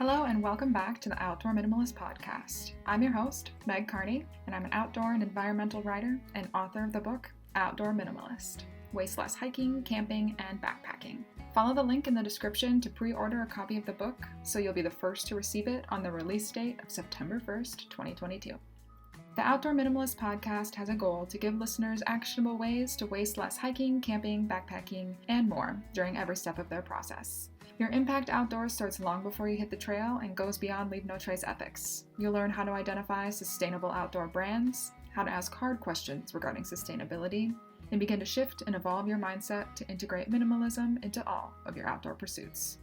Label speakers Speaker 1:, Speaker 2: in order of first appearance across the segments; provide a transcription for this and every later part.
Speaker 1: Hello and welcome back to the Outdoor Minimalist podcast. I'm your host, Meg Carney, and I'm an outdoor and environmental writer and author of the book, Outdoor Minimalist, Waste Less Hiking, Camping, and Backpacking. Follow the link in the description to pre-order a copy of the book so you'll be the first to receive it on the release date of September 1st, 2022. The Outdoor Minimalist podcast has a goal to give listeners actionable ways to waste less hiking, camping, backpacking, and more during every step of their process. Your impact outdoors starts long before you hit the trail and goes beyond leave no trace ethics. You'll learn how to identify sustainable outdoor brands, how to ask hard questions regarding sustainability, and begin to shift and evolve your mindset to integrate minimalism into all of your outdoor pursuits.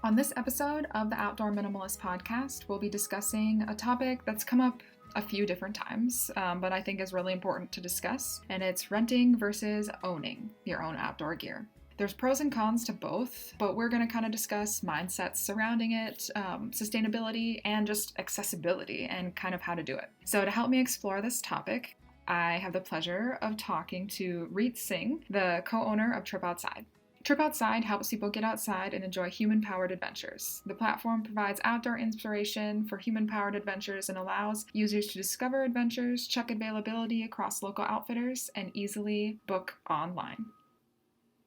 Speaker 1: On this episode of the Outdoor Minimalist podcast, we'll be discussing a topic that's come up a few different times, but I think is really important to discuss, and it's renting versus owning your own outdoor gear. There's pros and cons to both, but we're going to kind of discuss mindsets surrounding it, sustainability, and just accessibility and kind of how to do it. So to help me explore this topic, I have the pleasure of talking to Reet Singh, the co-owner of TripOutside. TripOutside helps people get outside and enjoy human-powered adventures. The platform provides outdoor inspiration for human-powered adventures and allows users to discover adventures, check availability across local outfitters, and easily book online.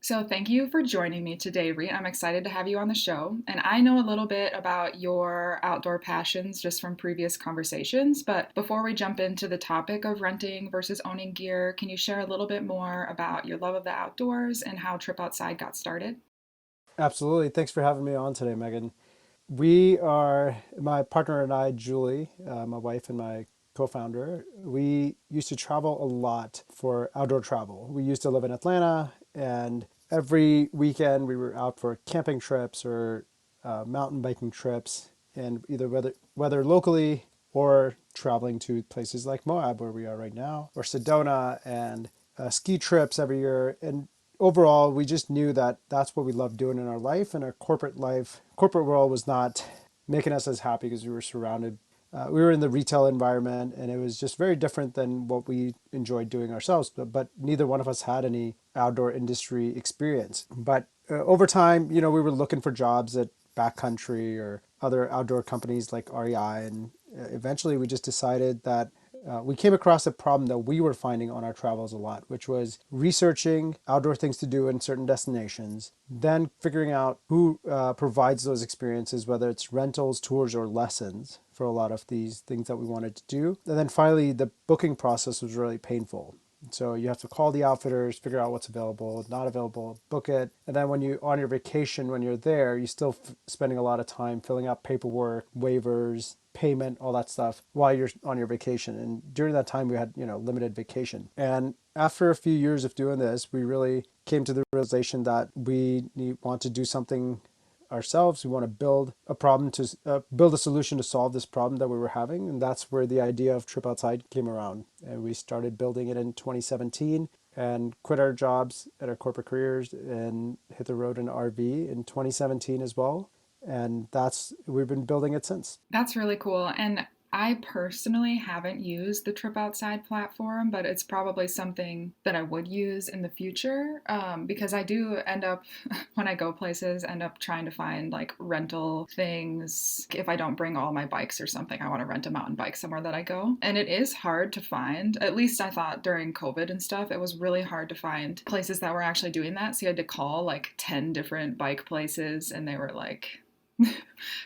Speaker 1: So thank you for joining me today, Reet. I'm excited to have you on the show. And I know a little bit about your outdoor passions just from previous conversations, but before we jump into the topic of renting versus owning gear, can you share a little bit more about your love of the outdoors and how TripOutside got started?
Speaker 2: Absolutely. Thanks for having me on today, Megan. My partner and I, Julie, my wife and my co-founder, we used to travel a lot for outdoor travel. We used to live in Atlanta, and every weekend we were out for camping trips or mountain biking trips, and either whether locally or traveling to places like Moab, where we are right now, or Sedona, and ski trips every year. And overall, we just knew that that's what we loved doing in our life, and our corporate world was not making us as happy because we were surrounded. We were in the retail environment, and it was just very different than what we enjoyed doing ourselves. But neither one of us had any outdoor industry experience. But over time, we were looking for jobs at backcountry or other outdoor companies like REI, and eventually we just decided that we came across a problem that we were finding on our travels a lot, which was researching outdoor things to do in certain destinations, then figuring out who provides those experiences, whether it's rentals, tours, or lessons for a lot of these things that we wanted to do. And then finally, the booking process was really painful. So you have to call the outfitters, figure out what's available, not available, book it. And then when on your vacation, when you're there, you're still spending a lot of time filling out paperwork, waivers, payment, all that stuff while you're on your vacation. And during that time, we had, limited vacation. And after a few years of doing this, we really came to the realization that we want to do something ourselves. We want to build a solution to solve this problem that we were having, and that's where the idea of TripOutside came around. And we started building it in 2017 and quit our jobs at our corporate careers and hit the road in RV in 2017 as well. And we've been building it since.
Speaker 1: That's really cool. And I personally haven't used the TripOutside platform, but it's probably something that I would use in the future because I do end up, when I go places, end up trying to find like rental things. If I don't bring all my bikes or something, I want to rent a mountain bike somewhere that I go. And it is hard to find. At least I thought during COVID and stuff, it was really hard to find places that were actually doing that. So you had to call like 10 different bike places and they were like,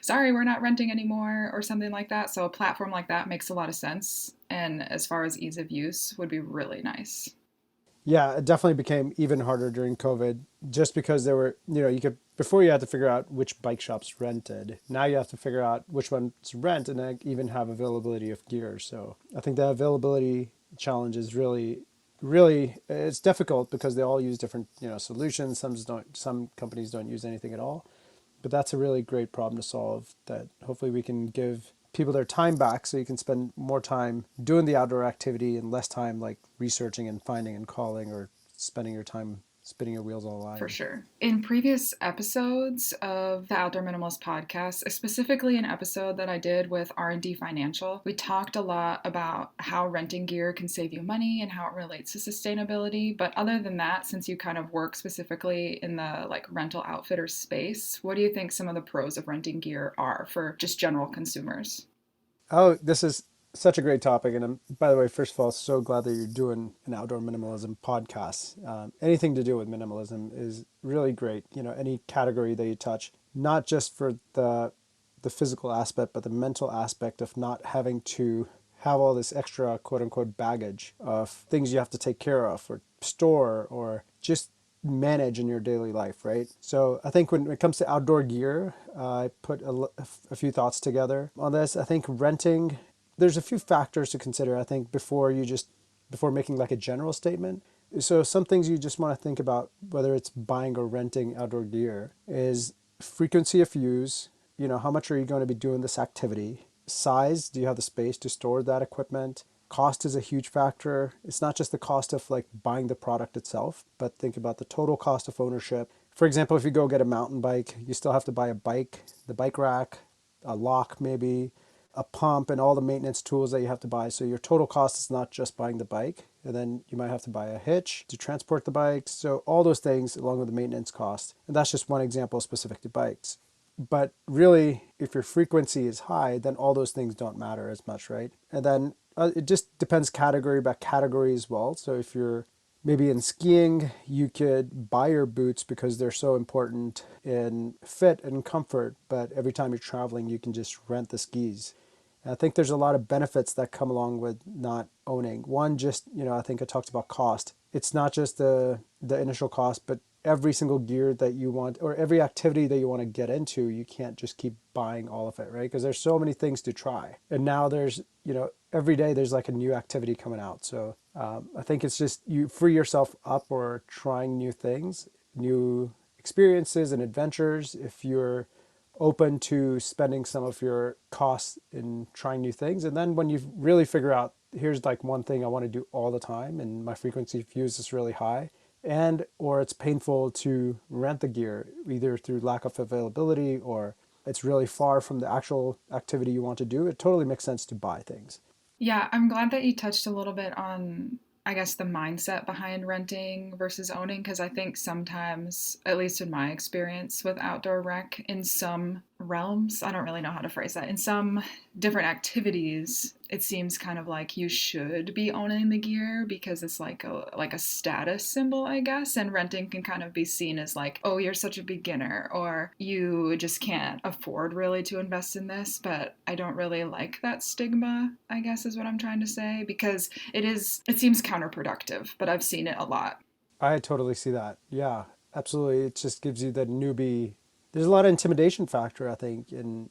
Speaker 1: sorry, we're not renting anymore or something like that. So a platform like that makes a lot of sense. And as far as ease of use would be really nice.
Speaker 2: Yeah, it definitely became even harder during COVID just because there were, before you had to figure out which bike shops rented. Now you have to figure out which ones rent and then even have availability of gear. So I think the availability challenge is really, it's difficult because they all use different, solutions. Some companies don't use anything at all. But that's a really great problem to solve that hopefully we can give people their time back so you can spend more time doing the outdoor activity and less time like researching and finding and calling or spending your time spinning your wheels all the
Speaker 1: For
Speaker 2: time.
Speaker 1: sure. In previous episodes of the Outdoor Minimalist podcast, specifically an episode that I did with R&D Financial, we talked a lot about how renting gear can save you money and how it relates to sustainability. But other than that, since you kind of work specifically in the like rental outfitter space, what do you think some of the pros of renting gear are for just general consumers?
Speaker 2: Oh, this is such a great topic. And I'm, by the way, first of all, so glad that you're doing an outdoor minimalism podcast. Anything to do with minimalism is really great. You know, any category that you touch, not just for the physical aspect, but the mental aspect of not having to have all this extra quote unquote baggage of things you have to take care of or store or just manage in your daily life, right? So I think when it comes to outdoor gear, I put a few thoughts together on this. I think renting, there's a few factors to consider, I think, before making like a general statement. So some things you just want to think about, whether it's buying or renting outdoor gear, is frequency of use. You know, how much are you going to be doing this activity? Size, do you have the space to store that equipment? Cost is a huge factor. It's not just the cost of like buying the product itself, but think about the total cost of ownership. For example, if you go get a mountain bike, you still have to buy a bike, the bike rack, a lock maybe, a pump, and all the maintenance tools that you have to buy. So your total cost is not just buying the bike. And then you might have to buy a hitch to transport the bike. So all those things along with the maintenance cost. And that's just one example specific to bikes. But really, if your frequency is high, then all those things don't matter as much, right? And then it just depends category by category as well. So if you're maybe in skiing, you could buy your boots because they're so important in fit and comfort. But every time you're traveling, you can just rent the skis. And I think there's a lot of benefits that come along with not owning. One, just, you know, I think I talked about cost. It's not just the initial cost, but every single gear that you want or every activity that you want to get into, you can't just keep buying all of it, right? Because there's so many things to try. And now there's, you know, every day there's like a new activity coming out. So I think it's just you free yourself up or trying new things, new experiences and adventures. If you're open to spending some of your costs in trying new things. And then when you really figure out, here's like one thing I want to do all the time and my frequency of use is really high, and or it's painful to rent the gear either through lack of availability or it's really far from the actual activity you want to do, it totally makes sense to buy things.
Speaker 1: Yeah, I'm glad that you touched a little bit on, I guess, the mindset behind renting versus owning, because I think sometimes, at least in my experience with outdoor rec, in some realms, I don't really know how to phrase that, in some different activities, it seems kind of like you should be owning the gear because it's like a status symbol, I guess, and renting can kind of be seen as like, oh, you're such a beginner or you just can't afford really to invest in this. But I don't really like that stigma, I guess is what I'm trying to say, because it seems counterproductive, but I've seen it a lot.
Speaker 2: I totally see that. Yeah, absolutely. It just gives you that newbie. There's a lot of intimidation factor, I think, in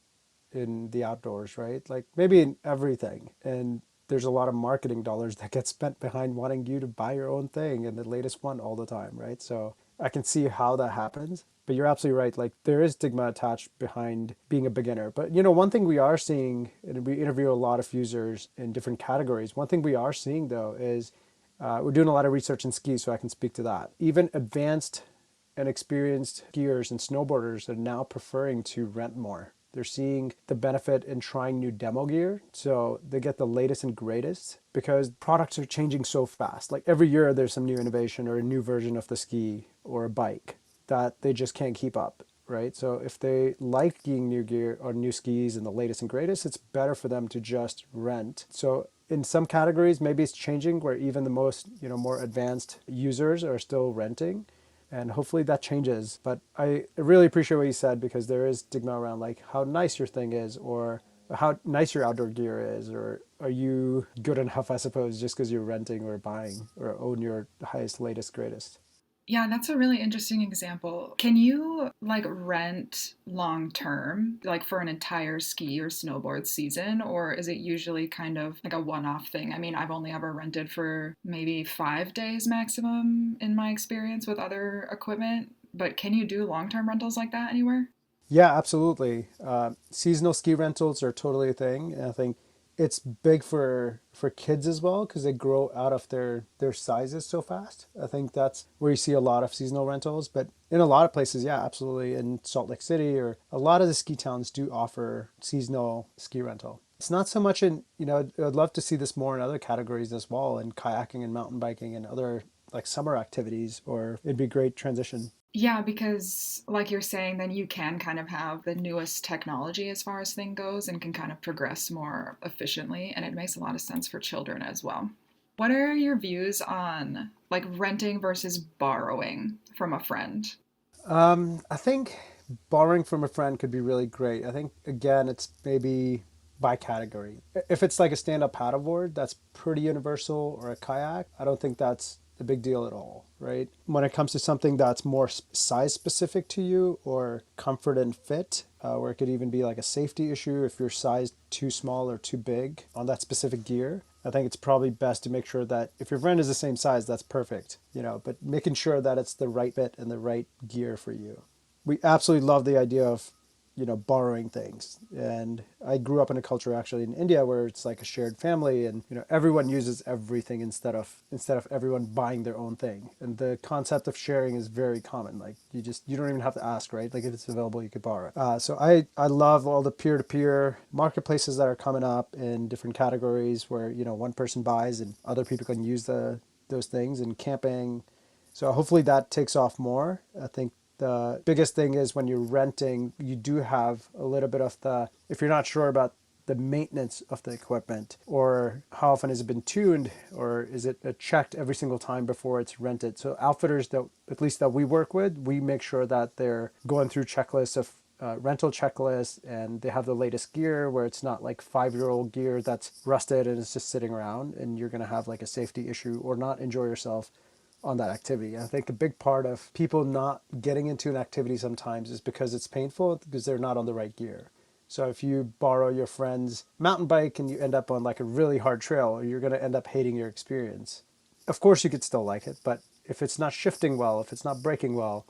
Speaker 2: the outdoors, right? Like maybe in everything. And there's a lot of marketing dollars that get spent behind wanting you to buy your own thing and the latest one all the time, right? So I can see how that happens. But you're absolutely right. Like there is stigma attached behind being a beginner. But you know, one thing we are seeing, and we interview a lot of users in different categories. One thing we are seeing though is we're doing a lot of research in skis, so I can speak to that. Even advanced and experienced skiers and snowboarders are now preferring to rent more. They're seeing the benefit in trying new demo gear. So they get the latest and greatest because products are changing so fast. Like every year there's some new innovation or a new version of the ski or a bike that they just can't keep up, right? So if they like skiing new gear or new skis and the latest and greatest, it's better for them to just rent. So in some categories, maybe it's changing where even the most, you know, more advanced users are still renting, and hopefully that changes. But I really appreciate what you said because there is stigma around like how nice your thing is or how nice your outdoor gear is, or are you good enough, I suppose, just because you're renting or buying or own your highest, latest, greatest.
Speaker 1: Yeah, that's a really interesting example. Can you like rent long term, like for an entire ski or snowboard season, or is it usually kind of like a one off thing? I mean, I've only ever rented for maybe 5 days maximum in my experience with other equipment, but can you do long term rentals like that anywhere?
Speaker 2: Yeah, absolutely. Seasonal ski rentals are totally a thing. And I think it's big for kids as well because they grow out of their sizes so fast. I think that's where you see a lot of seasonal rentals. But in a lot of places, yeah, absolutely. In Salt Lake City or a lot of the ski towns do offer seasonal ski rental. It's not so much in, I'd love to see this more in other categories as well, in kayaking and mountain biking and other like summer activities, or it'd be great transition.
Speaker 1: Yeah, because like you're saying, then you can kind of have the newest technology as far as thing goes and can kind of progress more efficiently, and it makes a lot of sense for children as well. What are your views on like renting versus borrowing from a friend?
Speaker 2: I think borrowing from a friend could be really great. I think again, it's maybe by category. If it's like a stand-up paddleboard, that's pretty universal, or a kayak, I don't think that's a big deal at all, right? When it comes to something that's more size specific to you or comfort and fit, where it could even be like a safety issue if you're sized too small or too big on that specific gear. I think it's probably best to make sure that if your friend is the same size, that's perfect, but making sure that it's the right fit and the right gear for you. We absolutely love the idea of borrowing things. And I grew up in a culture actually in India where it's like a shared family, and everyone uses everything instead of everyone buying their own thing. And the concept of sharing is very common. Like you don't even have to ask, right? Like if it's available, you could borrow it. So I love all the peer-to-peer marketplaces that are coming up in different categories where one person buys and other people can use those things, and camping. So hopefully that takes off more. I think the biggest thing is when you're renting, you do have a little bit of if you're not sure about the maintenance of the equipment, or how often has it been tuned, or is it checked every single time before it's rented. So outfitters that, at least that we work with, we make sure that they're going through checklists of rental checklists, and they have the latest gear where it's not like 5-year-old gear that's rusted and it's just sitting around and you're going to have like a safety issue or not enjoy yourself on that activity. I think a big part of people not getting into an activity sometimes is because it's painful, because they're not on the right gear. So if you borrow your friend's mountain bike and you end up on like a really hard trail, you're going to end up hating your experience. Of course you could still like it, but if it's not shifting well, if it's not braking well,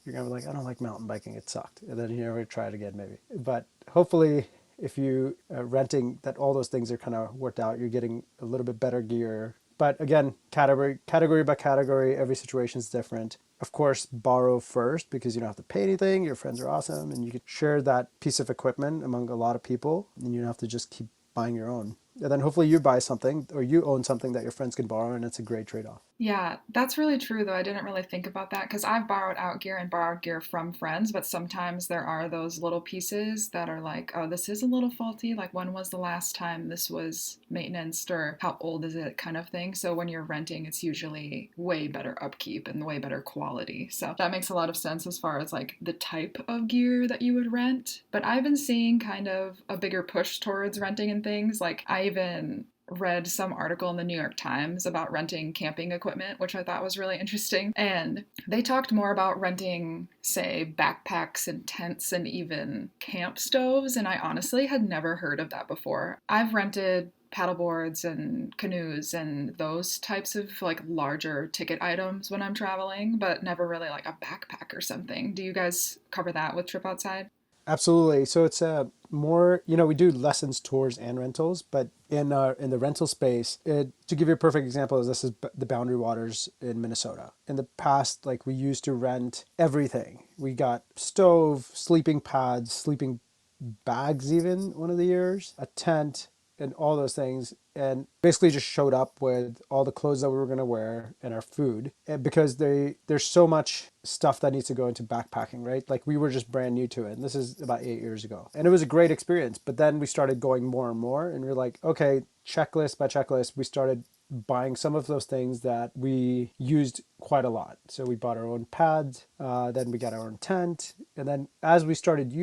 Speaker 2: you're going to be like, I don't like mountain biking, it sucked. And then you never try it again maybe. But hopefully if you renting, that all those things are kind of worked out, you're getting a little bit better gear. But again, category by category, every situation is different. Of course, borrow first because you don't have to pay anything. Your friends are awesome, and you can share that piece of equipment among a lot of people, and you don't have to just keep buying your own. And then hopefully you buy something or you own something that your friends can borrow, and it's a great trade-off.
Speaker 1: Yeah, that's really true, though. I didn't really think about that because I've borrowed out gear and borrowed gear from friends, but sometimes there are those little pieces that are like, oh, this is a little faulty. Like, when was the last time this was maintenanced, or how old is it, kind of thing. So when you're renting, it's usually way better upkeep and way better quality. So that makes a lot of sense as far as like the type of gear that you would rent. But I've been seeing kind of a bigger push towards renting and things. Like, I even read some article in the New York Times about renting camping equipment, which I thought was really interesting. And they talked more about renting, say, backpacks and tents and even camp stoves. And I honestly had never heard of that before. I've rented paddleboards and canoes and those types of like larger ticket items when I'm traveling, but never really like a backpack or something. Do you guys cover that with TripOutside?
Speaker 2: Absolutely. So it's a more, we do lessons, tours, and rentals, but in the rental space, to give you a perfect example, is this is the Boundary Waters in Minnesota. In the past, like we used to rent everything. We got stove, sleeping pads, sleeping bags, even one of the years, a tent, and all those things, and basically just showed up with all the clothes that we were going to wear and our food. And because there's so much stuff that needs to go into backpacking, right? Like we were just brand new to it, and this is about 8 years ago, and it was a great experience. But then we started going more and more, and we are like, okay, checklist by checklist, we started buying some of those things that we used quite a lot. So we bought our own pads, then we got our own tent, and then as we started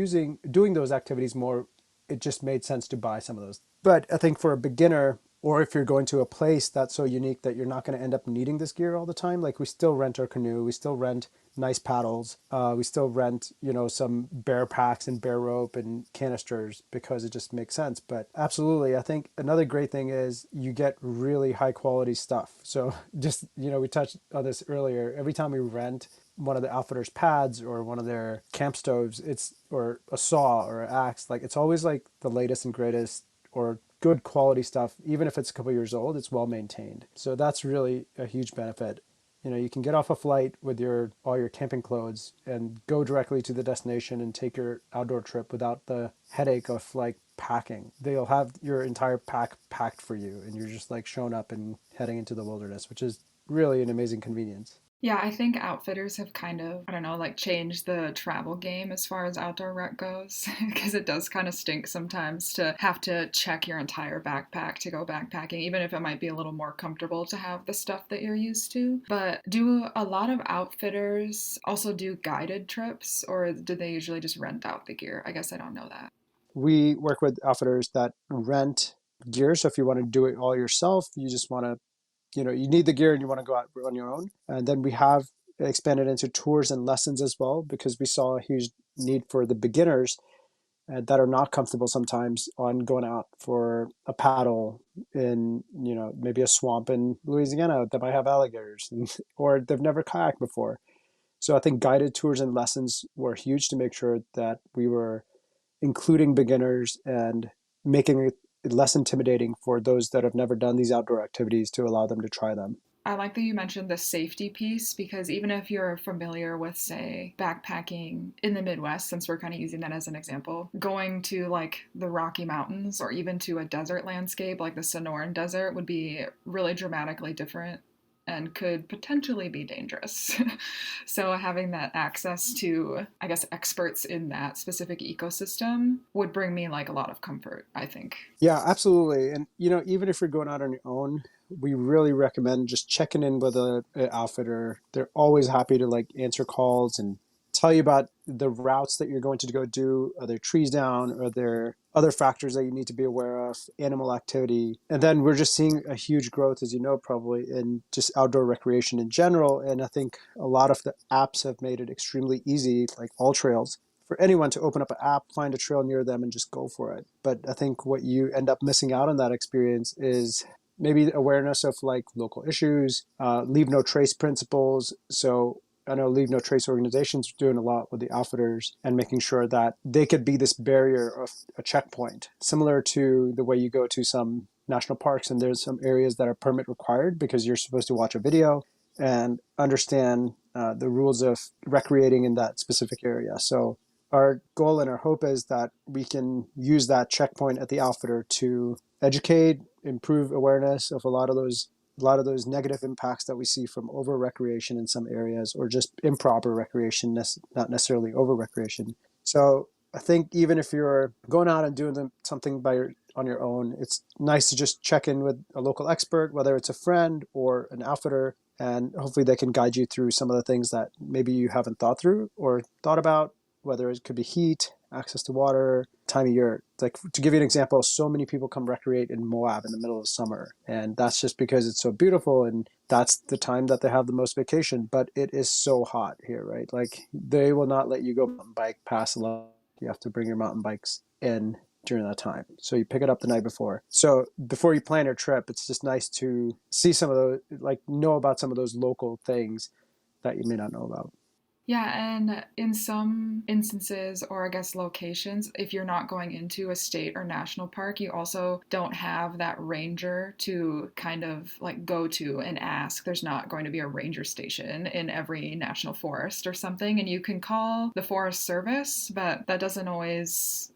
Speaker 2: doing those activities more, it just made sense to buy some of those. But I think for a beginner, or if you're going to a place that's so unique that you're not going to end up needing this gear all the time, like we still rent our canoe, we still rent nice paddles, we still rent, some bear packs and bear rope and canisters because it just makes sense. But absolutely, I think another great thing is you get really high quality stuff. So just, we touched on this earlier. Every time we rent one of the outfitters pads or one of their camp stoves, or a saw or an axe, like it's always like the latest and greatest, or good quality stuff. Even if it's a couple years old, it's well maintained. So that's really a huge benefit. You can get off a flight with all your camping clothes and go directly to the destination and take your outdoor trip without the headache of like packing. They'll have your entire pack packed for you, and you're just like showing up and heading into the wilderness, which is really an amazing convenience.
Speaker 1: Yeah, I think outfitters have kind of, I don't know, like changed the travel game as far as outdoor rec goes, because it does kind of stink sometimes to have to check your entire backpack to go backpacking, even if it might be a little more comfortable to have the stuff that you're used to. But do a lot of outfitters also do guided trips, or do they usually just rent out the gear? I guess I don't know that.
Speaker 2: We work with outfitters that rent gear. So if you want to do it all yourself, you just want to, you need the gear and you want to go out on your own. And then we have expanded into tours and lessons as well, because we saw a huge need for the beginners that are not comfortable sometimes on going out for a paddle in, maybe a swamp in Louisiana that might have alligators, or they've never kayaked before. So I think guided tours and lessons were huge to make sure that we were including beginners and making it less intimidating for those that have never done these outdoor activities to allow them to try them.
Speaker 1: I like that you mentioned the safety piece because even if you're familiar with, say, backpacking in the Midwest, since we're kind of using that as an example, going to like the Rocky Mountains or even to a desert landscape like the Sonoran Desert would be really dramatically different and could potentially be dangerous. So having that access to, I guess, experts in that specific ecosystem would bring me like a lot of comfort, I think.
Speaker 2: Yeah, absolutely. And even if you're going out on your own, we really recommend just checking in with an outfitter. They're always happy to like answer calls and tell you about the routes that you're going to go do. Are there trees down? Are there other factors that you need to be aware of? Animal activity. And then we're just seeing a huge growth, as you know, probably in just outdoor recreation in general. And I think a lot of the apps have made it extremely easy, like All Trails, for anyone to open up an app, find a trail near them, and just go for it. But I think what you end up missing out on that experience is maybe awareness of like local issues, leave no trace principles. So I know Leave No Trace organizations are doing a lot with the outfitters and making sure that they could be this barrier of a checkpoint, similar to the way you go to some national parks and there's some areas that are permit required because you're supposed to watch a video and understand the rules of recreating in that specific area. So our goal and our hope is that we can use that checkpoint at the outfitter to educate, improve awareness of a lot of those negative impacts that we see from over recreation in some areas, or just improper recreation, not necessarily over recreation. So I think even if you're going out and doing something on your own, it's nice to just check in with a local expert, whether it's a friend or an outfitter, and hopefully they can guide you through some of the things that maybe you haven't thought through or thought about, whether it could be heat, access to water, time of year. Like, to give you an example, so many people come recreate in Moab in the middle of summer, and that's just because it's so beautiful and that's the time that they have the most vacation. But it is so hot here, right? Like, they will not let you go mountain bike past 11. You have to bring your mountain bikes in during that time, so you pick it up the night before. So before you plan your trip, it's just nice to see some of those, like, know about some of those local things that you may not know about.
Speaker 1: Yeah, and in some instances, or I guess locations, if you're not going into a state or national park, you also don't have that ranger to kind of like go to and ask. There's not going to be a ranger station in every national forest or something, and you can call the Forest Service, but that doesn't always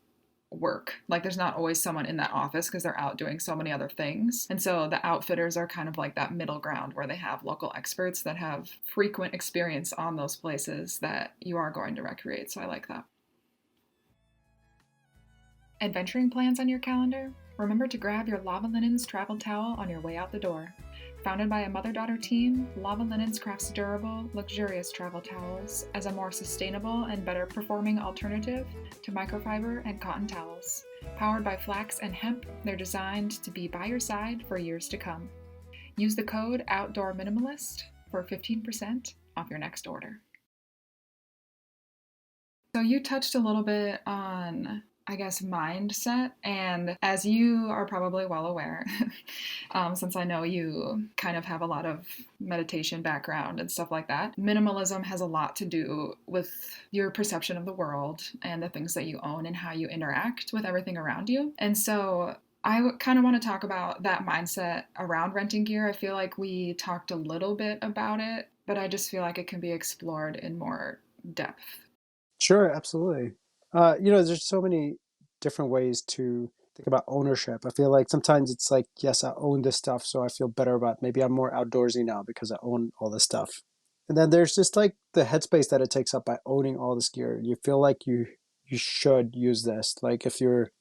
Speaker 1: work. Like there's not always someone in that office because they're out doing so many other things. And so the outfitters are kind of like that middle ground where they have local experts that have frequent experience on those places that you are going to recreate. So I like that. Adventuring plans on your calendar? Remember to grab your Lava Linens travel towel on your way out the door. Founded by a mother-daughter team, Lava Linens crafts durable, luxurious travel towels as a more sustainable and better performing alternative to microfiber and cotton towels. Powered by flax and hemp, they're designed to be by your side for years to come. Use the code Outdoor Minimalist for 15% off your next order. So you touched a little bit on, I guess, mindset. And as you are probably well aware, since I know you kind of have a lot of meditation background and stuff like that, minimalism has a lot to do with your perception of the world and the things that you own and how you interact with everything around you. And so kind of want to talk about that mindset around renting gear. I feel like we talked a little bit about it, but I just feel like it can be explored in more depth.
Speaker 2: Sure, absolutely. There's so many different ways to think about ownership. I feel like sometimes it's like, yes, I own this stuff, so I feel better about maybe I'm more outdoorsy now because I own all this stuff. And then there's just like the headspace that it takes up by owning all this gear. You feel like you should use this. Like if you're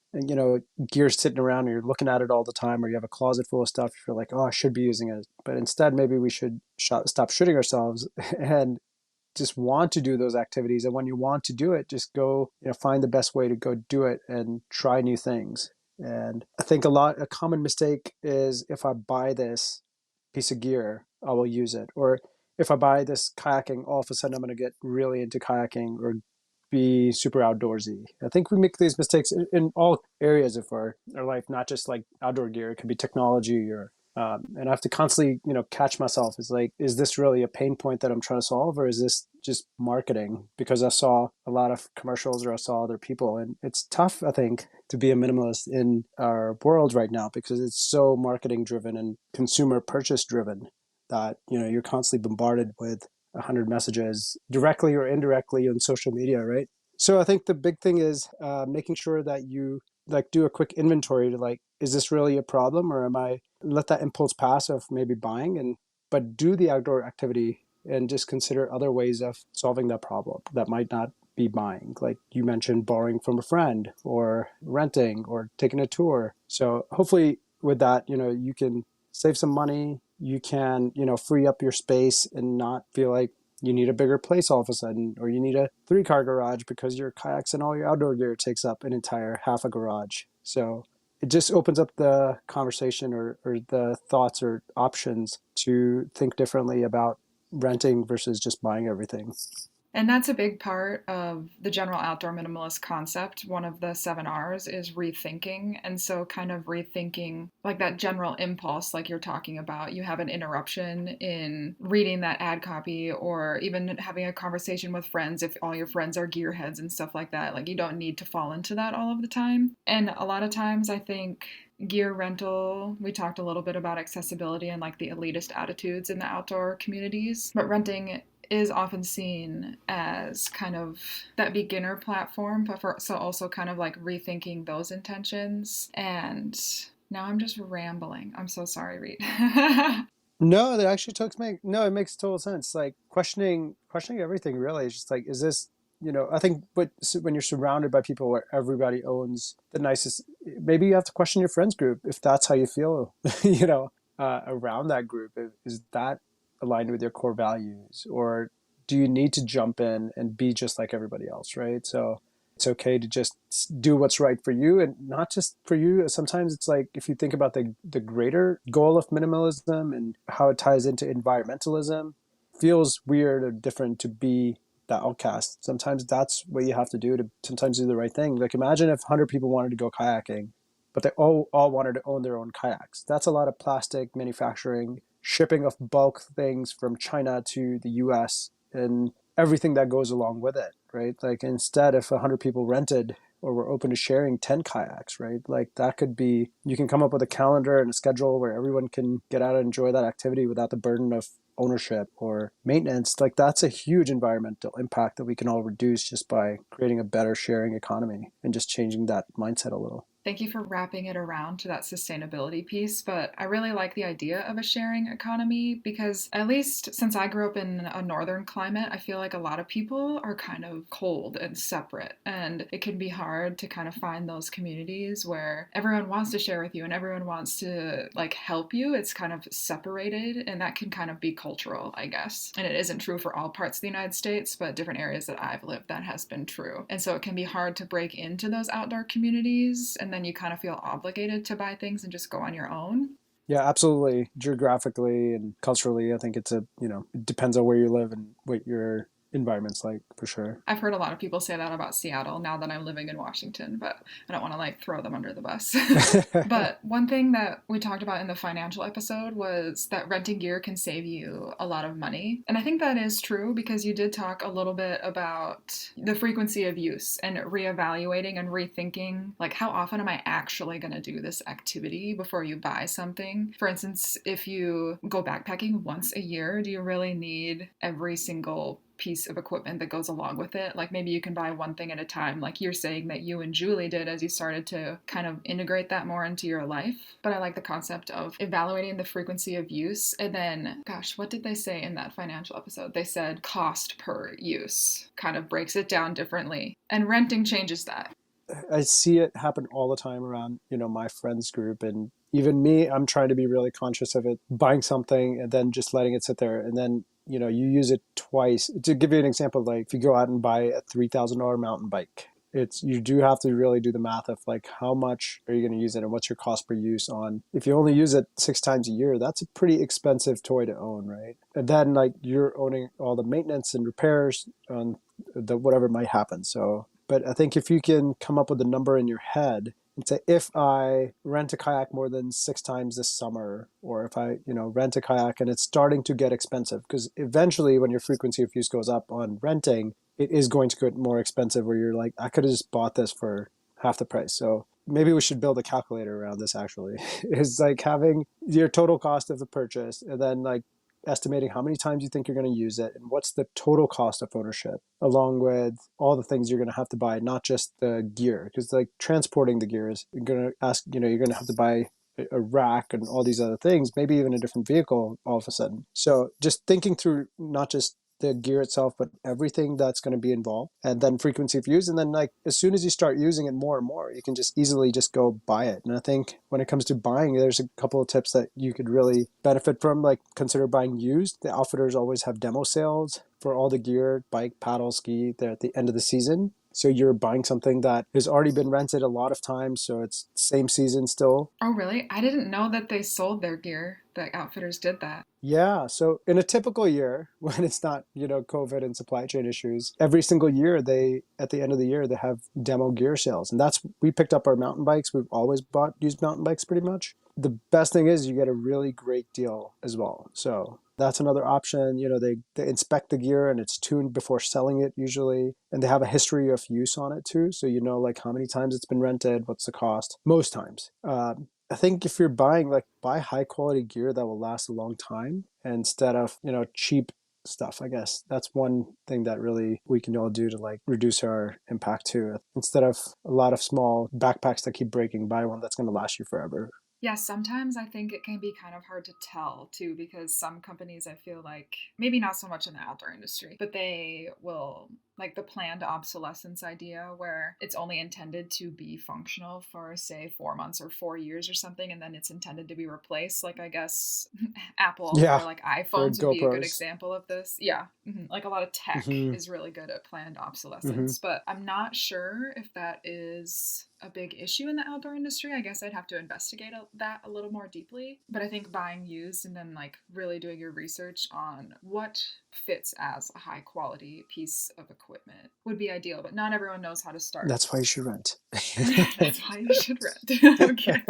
Speaker 2: gear sitting around and you're looking at it all the time, or you have a closet full of stuff, you feel like, oh, I should be using it. But instead, maybe we should stop shooting ourselves and just want to do those activities. And when you want to do it, just go, find the best way to go do it and try new things. And I think a common mistake is, if I buy this piece of gear, I will use it. Or if I buy this kayaking, all of a sudden I'm going to get really into kayaking or be super outdoorsy. I think we make these mistakes in all areas of our life, not just like outdoor gear. It could be technology or and I have to constantly, catch myself. It's like, is this really a pain point that I'm trying to solve, or is this just marketing? Because I saw a lot of commercials or I saw other people, and it's tough, I think, to be a minimalist in our world right now because it's so marketing driven and consumer purchase driven that you're constantly bombarded with 100 messages directly or indirectly on social media, right? So I think the big thing is making sure that you like do a quick inventory to like, is this really a problem, or am I let that impulse pass of maybe buying, and but do the outdoor activity and just consider other ways of solving that problem that might not be buying. Like you mentioned, borrowing from a friend or renting or taking a tour. So hopefully with that, you can save some money. You can, free up your space and not feel like you need a bigger place all of a sudden, or you need a 3-car garage because your kayaks and all your outdoor gear takes up an entire half a garage. So it just opens up the conversation or the thoughts or options to think differently about renting versus just buying everything.
Speaker 1: And that's a big part of the general outdoor minimalist concept. One of the 7 R's is rethinking. And so, kind of rethinking like that general impulse, like you're talking about. You have an interruption in reading that ad copy or even having a conversation with friends if all your friends are gearheads and stuff like that. Like, you don't need to fall into that all of the time. And a lot of times, I think gear rental, we talked a little bit about accessibility and like the elitist attitudes in the outdoor communities, but renting is often seen as kind of that beginner platform, but so also kind of like rethinking those intentions. And now I'm just rambling. I'm so sorry, Reed.
Speaker 2: No, that actually no, it makes total sense. Like questioning everything really is just like, is this, I think, but when you're surrounded by people where everybody owns the nicest, maybe you have to question your friends group if that's how you feel, around that group. Is that aligned with your core values, or do you need to jump in and be just like everybody else, right? So it's okay to just do what's right for you, and not just for you. Sometimes it's like, if you think about the greater goal of minimalism and how it ties into environmentalism, feels weird or different to be the outcast. Sometimes that's what you have to do to sometimes do the right thing. Like imagine if 100 people wanted to go kayaking, but they all wanted to own their own kayaks. That's a lot of plastic manufacturing, shipping of bulk things from China to the US, and everything that goes along with it, right? Like instead, if 100 people rented or were open to sharing 10 kayaks, right? Like that could be, you can come up with a calendar and a schedule where everyone can get out and enjoy that activity without the burden of ownership or maintenance. Like that's a huge environmental impact that we can all reduce just by creating a better sharing economy and just changing that mindset a little.
Speaker 1: Thank you for wrapping it around to that sustainability piece, but I really like the idea of a sharing economy because, at least since I grew up in a northern climate, I feel like a lot of people are kind of cold and separate, and it can be hard to kind of find those communities where everyone wants to share with you and everyone wants to like help you. It's kind of separated, and that can kind of be cultural, I guess. And it isn't true for all parts of the United States, but different areas that I've lived, that has been true. And so it can be hard to break into those outdoor communities, and then you kind of feel obligated to buy things and just go on your own.
Speaker 2: Yeah, absolutely. Geographically and culturally, I think it depends on where you live and what your environments like, for sure.
Speaker 1: I've heard a lot of people say that about Seattle now that I'm living in Washington, but I don't want to like throw them under the bus. But one thing that we talked about in the financial episode was that renting gear can save you a lot of money. And I think that is true because you did talk a little bit about the frequency of use and reevaluating and rethinking, like, how often am I actually going to do this activity before you buy something? For instance, if you go backpacking once a year, do you really need every single piece of equipment that goes along with it? Like, maybe you can buy one thing at a time, like you're saying that you and Julie did as you started to kind of integrate that more into your life. But I like the concept of evaluating the frequency of use. And then, gosh, what did they say in that financial episode? They said cost per use kind of breaks it down differently. And renting changes that.
Speaker 2: I see it happen all the time around, my friends group, and even me, I'm trying to be really conscious of it, buying something and then just letting it sit there. And then, you use it twice. To give you an example, like if you go out and buy a $3,000 mountain bike, you do have to really do the math of like, how much are you going to use it and what's your cost per use on, if you only use it 6 times a year, that's a pretty expensive toy to own, right? And then like you're owning all the maintenance and repairs on the whatever might happen. So, but I think if you can come up with a number in your head and say, if I rent a kayak more than 6 times this summer, or if I, rent a kayak and it's starting to get expensive, because eventually when your frequency of use goes up on renting, it is going to get more expensive where you're like, I could have just bought this for half the price. So maybe we should build a calculator around this actually. It's like having your total cost of the purchase and then like estimating how many times you think you're going to use it and what's the total cost of ownership, along with all the things you're going to have to buy, not just the gear, because like transporting the gear is going to ask, you're going to have to buy a rack and all these other things, maybe even a different vehicle all of a sudden. So just thinking through not just the gear itself, but everything that's going to be involved, and then frequency of use. And then like, as soon as you start using it more and more, you can just easily just go buy it. And I think when it comes to buying, there's a couple of tips that you could really benefit from, like consider buying used. The outfitters always have demo sales for all the gear, bike, paddle, ski. They're at the end of the season. So you're buying something that has already been rented a lot of times, so it's same season still.
Speaker 1: Oh, really? I didn't know that they sold their gear. The outfitters did that.
Speaker 2: Yeah. So in a typical year, when it's not, COVID and supply chain issues, every single year at the end of the year, they have demo gear sales. And we picked up our mountain bikes. We've always bought used mountain bikes pretty much. The best thing is you get a really great deal as well. So that's another option. They inspect the gear and it's tuned before selling it usually. And they have a history of use on it too. So like how many times it's been rented, what's the cost, most times. I think if you're buying, like, buy high quality gear that will last a long time instead of, cheap stuff. I guess that's one thing that really we can all do to like reduce our impact too. Instead of a lot of small backpacks that keep breaking, buy one that's going to last you forever.
Speaker 1: Yeah, sometimes I think it can be kind of hard to tell too, because some companies I feel like, maybe not so much in the outdoor industry, but they will, like the planned obsolescence idea where it's only intended to be functional for say 4 months or 4 years or something, and then it's intended to be replaced. Like I guess Apple or
Speaker 2: Yeah.
Speaker 1: like
Speaker 2: Or
Speaker 1: iPhones would be a good
Speaker 2: GoPros.
Speaker 1: example of this. Yeah, like a lot of tech
Speaker 2: Mm-hmm.
Speaker 1: is really good at planned
Speaker 2: Mm-hmm.
Speaker 1: obsolescence, but I'm not sure if that is a big issue in the outdoor industry. I guess I'd have to investigate that a little more deeply. But I think buying used and then like really doing your research on what fits as a high quality piece of equipment would be ideal. But not everyone knows how to start.
Speaker 2: That's why you should rent.
Speaker 1: That's why you should rent. Okay.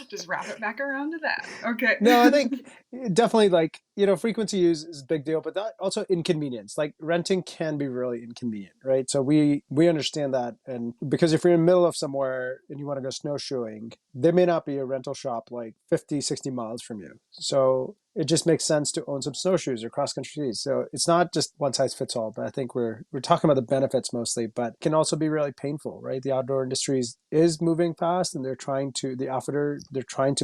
Speaker 1: Just wrap it back around to that. Okay.
Speaker 2: No, I think definitely like, frequency use is a big deal, but that also inconvenience. Like renting can be really inconvenient, right? So we understand that. And because if you're in the middle of somewhere and you want to go snowshoeing, there may not be a rental shop like 50, 60 miles from you. So it just makes sense to own some snowshoes or cross country skis. So it's not just one size fits all, but I think we're talking about the benefits mostly, but it can also be really painful, right? The outdoor industry is moving fast, and they're trying to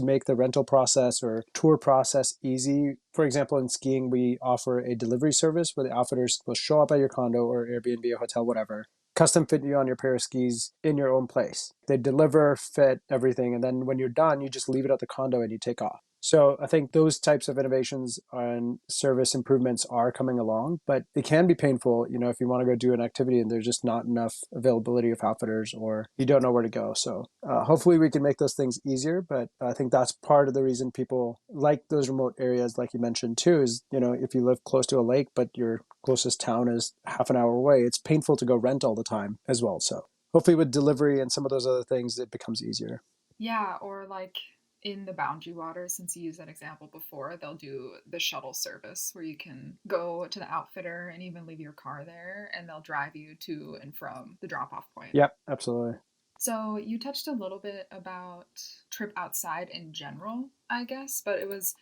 Speaker 2: make the rental process or tour process easy. For example, in skiing, we offer a delivery service where the outfitters will show up at your condo or Airbnb or hotel, whatever, custom fit you on your pair of skis in your own place. They deliver, fit, everything. And then when you're done, you just leave it at the condo and you take off. So I think those types of innovations and service improvements are coming along, but it can be painful, if you want to go do an activity and there's just not enough availability of outfitters or you don't know where to go. So hopefully we can make those things easier, but I think that's part of the reason people like those remote areas, like you mentioned too, is, if you live close to a lake, but your closest town is half an hour away, it's painful to go rent all the time as well. So hopefully with delivery and some of those other things, it becomes easier.
Speaker 1: Yeah, or like in the boundary waters, since you used that example before, they'll do the shuttle service where you can go to the outfitter and even leave your car there and they'll drive you to and from the drop off point.
Speaker 2: Yep, absolutely.
Speaker 1: So you touched a little bit about TripOutside in general, I guess, but it was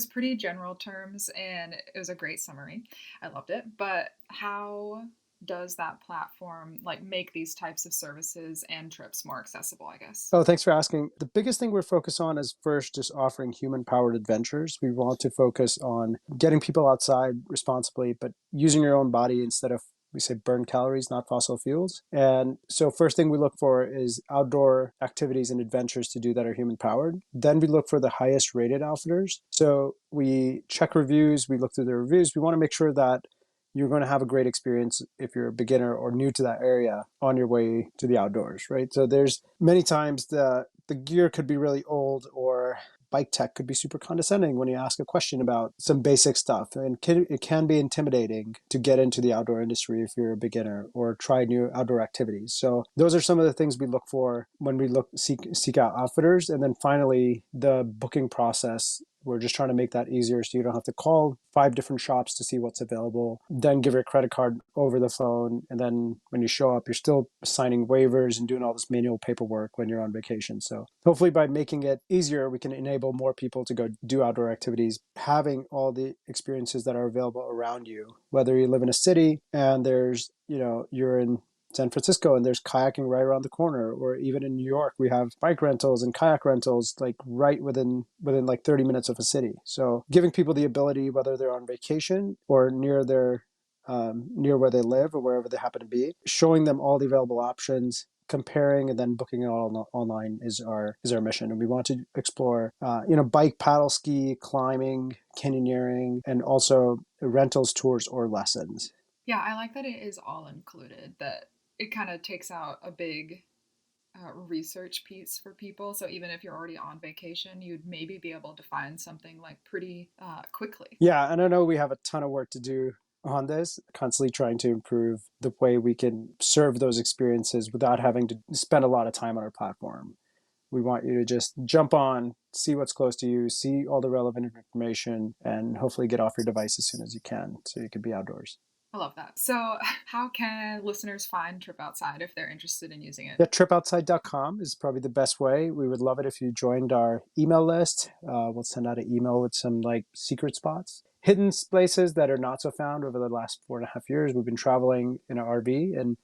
Speaker 1: pretty general terms and it was a great summary. I loved it. But how does that platform like make these types of services and trips more accessible, I guess?
Speaker 2: Oh, thanks for asking. The biggest thing we're focused on is first just offering human-powered adventures. We want to focus on getting people outside responsibly, but using your own body instead of, we say, burn calories, not fossil fuels. And so first thing we look for is outdoor activities and adventures to do that are human-powered. Then we look for the highest rated outfitters. So we check reviews, we look through the reviews. We want to make sure that you're going to have a great experience if you're a beginner or new to that area on your way to the outdoors, right? So there's many times the gear could be really old or bike tech could be super condescending when you ask a question about some basic stuff. And it can be intimidating to get into the outdoor industry if you're a beginner or try new outdoor activities. So those are some of the things we look for when we seek out outfitters. And then finally, the booking process. We're just trying to make that easier so you don't have to call 5 different shops to see what's available, then give your credit card over the phone. And then when you show up, you're still signing waivers and doing all this manual paperwork when you're on vacation. So hopefully by making it easier, we can enable more people to go do outdoor activities, having all the experiences that are available around you, whether you live in a city and there's, you're in San Francisco and there's kayaking right around the corner, or even in New York we have bike rentals and kayak rentals like right within like 30 minutes of a city. So giving people the ability, whether they're on vacation or near where they live or wherever they happen to be, showing them all the available options, comparing and then booking it all online is our mission. And we want to explore bike, paddle ski, climbing, canyoneering, and also rentals, tours, or lessons.
Speaker 1: Yeah, I like that it is all included, that it kind of takes out a big research piece for people. So even if you're already on vacation, you'd maybe be able to find something like pretty quickly.
Speaker 2: Yeah, and I know we have a ton of work to do on this, constantly trying to improve the way we can serve those experiences without having to spend a lot of time on our platform. We want you to just jump on, see what's close to you, see all the relevant information, and hopefully get off your device as soon as you can so you can be outdoors.
Speaker 1: I love that. So, how can listeners find TripOutside if they're interested in using it?
Speaker 2: Yeah, tripoutside.com is probably the best way. We would love it if you joined our email list. We'll send out an email with some like secret spots, hidden places that are not so found over the last 4.5 years. We've been traveling in an RV, and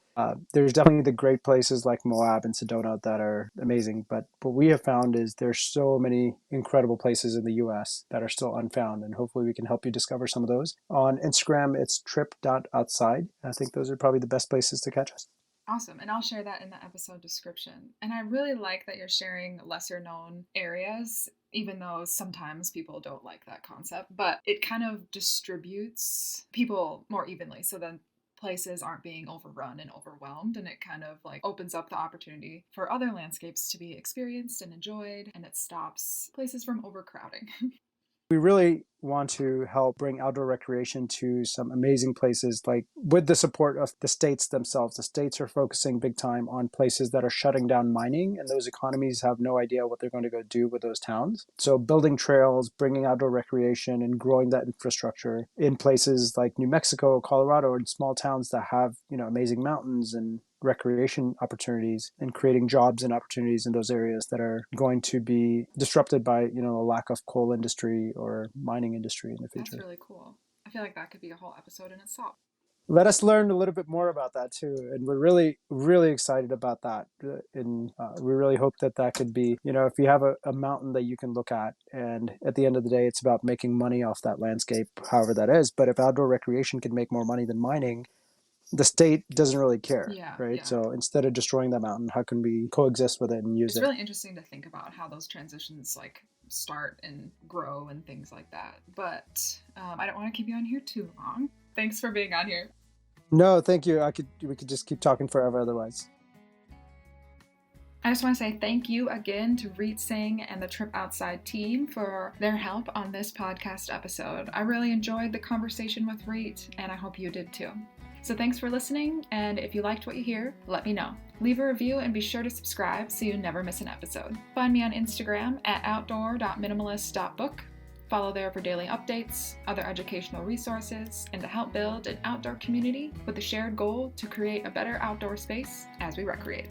Speaker 2: there's definitely the great places like Moab and Sedona that are amazing. But what we have found is there's so many incredible places in the US that are still unfound. And hopefully we can help you discover some of those. On Instagram, it's trip.outside. I think those are probably the best places to catch us.
Speaker 1: Awesome. And I'll share that in the episode description. And I really like that you're sharing lesser known areas, even though sometimes people don't like that concept, but it kind of distributes people more evenly. So then places aren't being overrun and overwhelmed, and it kind of like opens up the opportunity for other landscapes to be experienced and enjoyed, and it stops places from overcrowding.
Speaker 2: We really want to help bring outdoor recreation to some amazing places, like with the support of the states themselves. The states are focusing big time on places that are shutting down mining, and those economies have no idea what they're going to go do with those towns. So building trails, bringing outdoor recreation, and growing that infrastructure in places like New Mexico, Colorado, and small towns that have, amazing mountains and recreation opportunities, and creating jobs and opportunities in those areas that are going to be disrupted by a lack of coal industry or mining industry in the future.
Speaker 1: That's really cool. I feel like that could be a whole episode in itself.
Speaker 2: Let us learn a little bit more about that too, and we're really, really excited about that. And we really hope that could be, if you have a mountain that you can look at, and at the end of the day, it's about making money off that landscape, however that is. But if outdoor recreation can make more money than mining, the state doesn't really care,
Speaker 1: Yeah,
Speaker 2: right?
Speaker 1: yeah.
Speaker 2: So instead of destroying that mountain, how can we coexist with it and use
Speaker 1: It's
Speaker 2: it?
Speaker 1: really interesting to think about how those transitions like start and grow and things like that. But I don't want to keep you on here too long. Thanks for being on here.
Speaker 2: No, thank you. We could just keep talking forever otherwise.
Speaker 1: I just want to say thank you again to Reet Singh and the TripOutside team for their help on this podcast episode. I really enjoyed the conversation with Reet, and I hope you did too. So thanks for listening, and if you liked what you hear, let me know. Leave a review and be sure to subscribe so you never miss an episode. Find me on Instagram at outdoor.minimalist.book. Follow there for daily updates, other educational resources, and to help build an outdoor community with the shared goal to create a better outdoor space as we recreate.